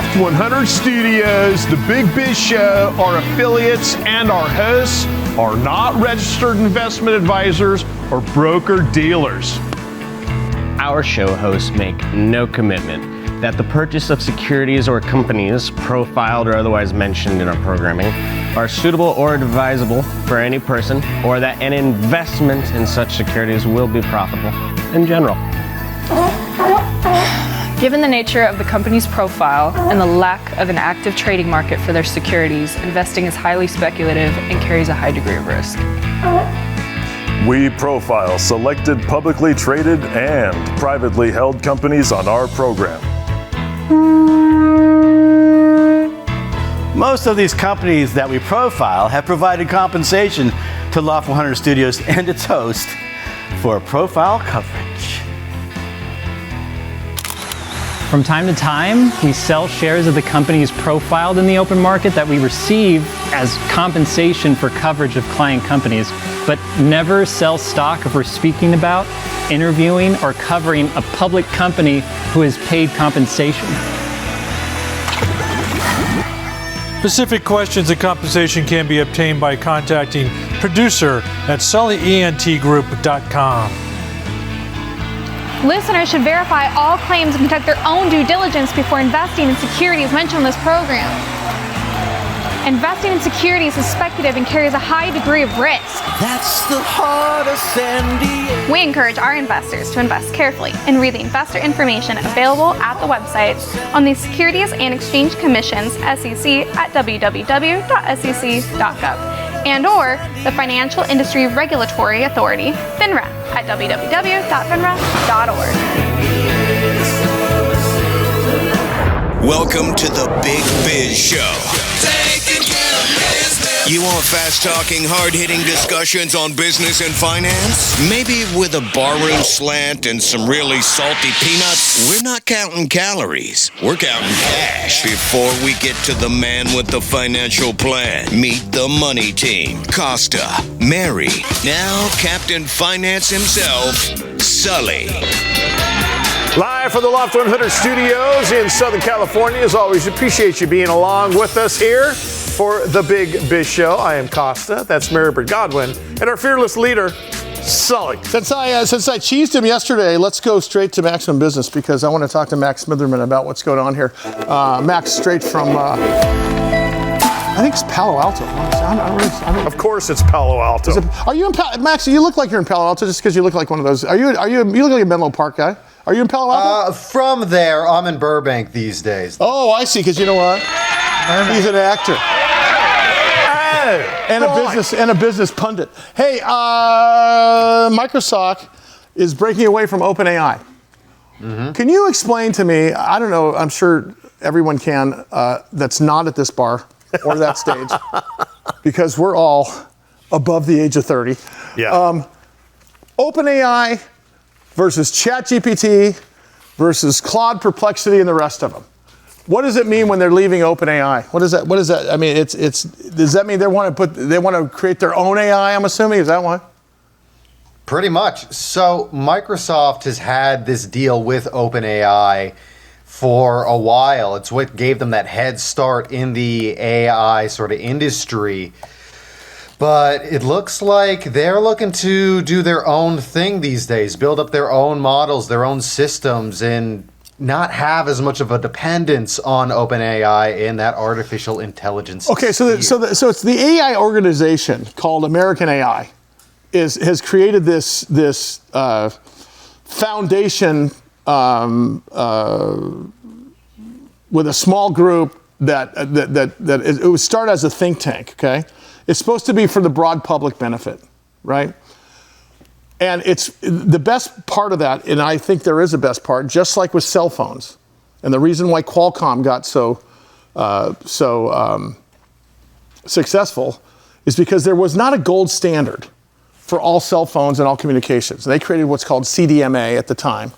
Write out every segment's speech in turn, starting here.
Loft 100 Studios, the Big Biz Show, our affiliates, and our hosts are not registered investment advisors or broker-dealers. Our show hosts make no commitment that the purchase of securities or companies profiled or otherwise mentioned in our programming are suitable or advisable for any person, or that an investment in such securities will be profitable in general. Given the nature of the company's profile and the lack of an active trading market for their securities, investing is highly speculative and carries a high degree of risk. We profile selected publicly traded and privately held companies on our program. Most of these companies that we profile have provided compensation to Loft 100 Studios and its host for profile coverage. From time to time, we sell shares of the companies profiled in the open market that we receive as compensation for coverage of client companies, but never sell stock if we're speaking about, interviewing, or covering a public company who has paid compensation. Specific questions and compensation can be obtained by contacting producer at sullyentgroup.com. Listeners should verify all claims and conduct their own due diligence before investing in securities mentioned on this program. Investing in securities is speculative and carries a high degree of risk. That's the heart of Sandy. We encourage our investors to invest carefully and read the investor information available at the website on the Securities and Exchange Commission's SEC at www.sec.gov and or the Financial Industry Regulatory Authority, FINRA, at www.finra.org. Welcome to the Big Biz Show. Taking care of business. You want fast-talking, hard-hitting discussions on business and finance? Maybe with a barroom slant and some really salty peanuts? We're not counting calories. We're counting cash. Before we get to the man with the financial plan, meet the money team. Costa, Mary, now Captain Finance himself, Sully. Live from the Loft 100 Studios in Southern California. As always, appreciate you being along with us here for the Big Biz Show. I am Costa. That's Mary Bird Godwin. And our fearless leader, Sully. Since I cheesed him yesterday, let's go straight to Maximum Business because I want to talk to Max Smitherman about what's going on here. Max, straight from, I think it's Palo Alto. Of course it's Palo Alto. Are you in Max, you look like you're in Palo Alto just because you look like one of those. You look like a Menlo Park guy. Are you in Palo Alto? From there, I'm in Burbank these days. Oh, I see, because you know what? He's an actor. And a business pundit. Hey, Microsoft is breaking away from OpenAI. Mm-hmm. Can you explain to me, I don't know, I'm sure everyone can, that's not at this bar or that stage, because we're all above the age of 30. Yeah. OpenAI versus ChatGPT versus Claude, Perplexity, and the rest of them. What does it mean when they're leaving OpenAI? What is that? I mean, does that mean they want to create their own AI? I'm assuming, is that one? Pretty much. So Microsoft has had this deal with OpenAI for a while. It's what gave them that head start in the AI sort of industry. But it looks like they're looking to do their own thing these days, build up their own models, their own systems, and not have as much of a dependence on OpenAI in that artificial intelligence. Okay, so it's the AI organization called American AI has created this foundation with a small group that it would start as a think tank. Okay. It's supposed to be for the broad public benefit, right? And it's the best part of that, and I think there is a best part, just like with cell phones. And the reason why Qualcomm got so successful is because there was not a gold standard for all cell phones and all communications. They created what's called CDMA at the time.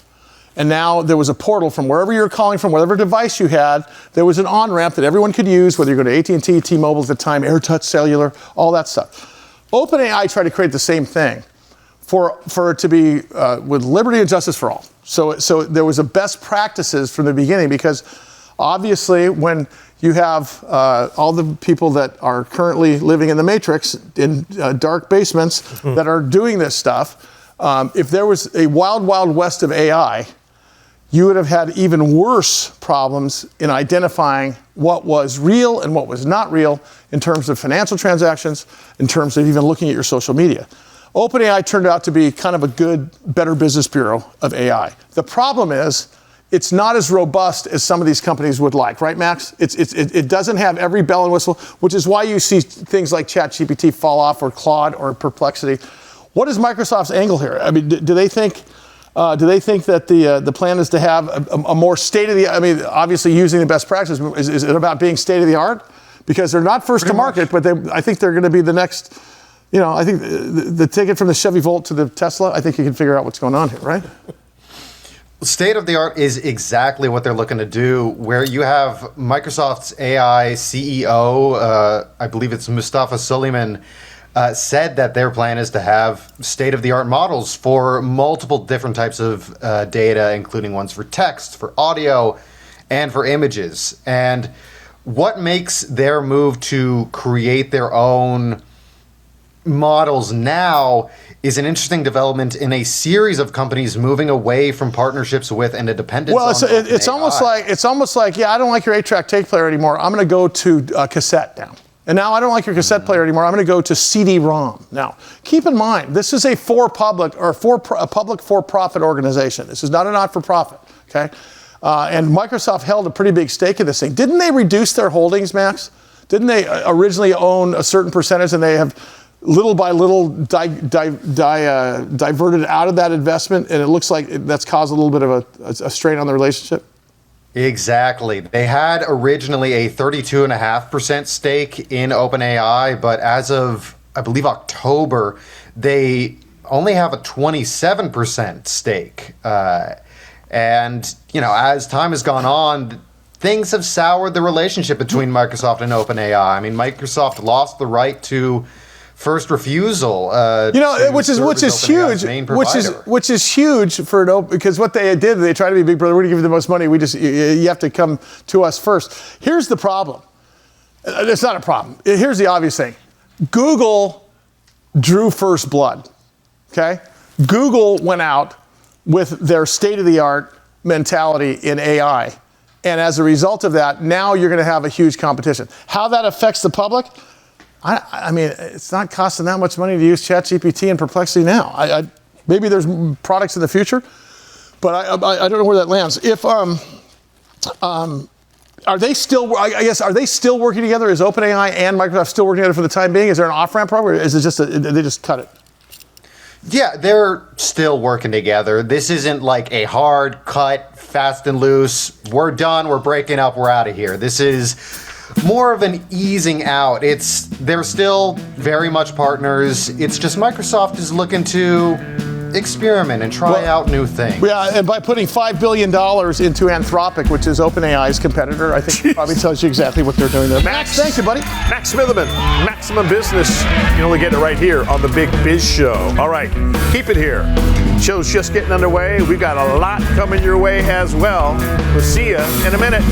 And now there was a portal from wherever you were calling from, whatever device you had, there was an on-ramp that everyone could use, whether you go to AT&T, T-Mobile at the time, AirTouch Cellular, all that stuff. OpenAI tried to create the same thing for it to be with liberty and justice for all. So there was a best practices from the beginning, because Obviously, when you have all the people that are currently living in the Matrix in dark basements that are doing this stuff, if there was a wild, wild west of AI, you would have had even worse problems in identifying what was real and what was not real in terms of financial transactions, in terms of even looking at your social media. OpenAI turned out to be kind of a good, better business bureau of AI. The problem is, it's not as robust as some of these companies would like, right, Max? It doesn't have every bell and whistle, which is why you see things like ChatGPT fall off, or Claude, or Perplexity. What is Microsoft's angle here? I mean, do they think that the plan is to have a more state-of-the-art, I mean, obviously using the best practices, is it about being state-of-the-art? Because they're not first to market, but I think they're going to be the next, I think the ticket from the Chevy Volt to the Tesla, I think you can figure out what's going on here, right? State-of-the-art is exactly what they're looking to do, where you have Microsoft's AI CEO, I believe it's Mustafa Suleyman, said that their plan is to have state-of-the-art models for multiple different types of data, including ones for text, for audio, and for images. And what makes their move to create their own models now is an interesting development in a series of companies moving away from partnerships with and a dependence on it's almost like, yeah, I don't like your 8-track tape player anymore. I'm going to go to cassette now. And now I don't like your cassette player anymore. I'm going to go to CD-ROM. Now, keep in mind, this is a public for-profit organization. This is not a not-for-profit, okay? And Microsoft held a pretty big stake in this thing. Didn't they reduce their holdings, Max? Didn't they originally own a certain percentage, and they have little by little diverted out of that investment, and it looks like that's caused a little bit of a strain on the relationship? Exactly. They had originally a 32.5% stake in OpenAI, but as of, I believe, October, they only have a 27% stake. And, as time has gone on, things have soured the relationship between Microsoft and OpenAI. I mean, Microsoft lost the right to first refusal, which is huge. Which is huge for because what they did, they tried to be big brother. We're going to give you the most money. You have to come to us first. Here's the problem. It's not a problem. Here's the obvious thing. Google drew first blood. Okay, Google went out with their state-of-the-art mentality in AI, and as a result of that, now you're going to have a huge competition. How that affects the public? I mean, it's not costing that much money to use ChatGPT and Perplexity now. Maybe there's products in the future, but I don't know where that lands. If are they still? I guess are they still working together? Is OpenAI and Microsoft still working together for the time being? Is there an off-ramp program, or is it just they just cut it? Yeah, they're still working together. This isn't like a hard cut, fast and loose. We're done. We're breaking up. We're out of here. This is more of an easing out. They're still very much partners. It's just Microsoft is looking to experiment and try out new things. Yeah, and by putting $5 billion into Anthropic, which is OpenAI's competitor, I think it probably tells you exactly what they're doing there. Max, thank you, buddy. Max Smitherman, Maximum Business. You can only get it right here on the Big Biz Show. All right, keep it here. Show's just getting underway. We've got a lot coming your way as well. We'll see you in a minute.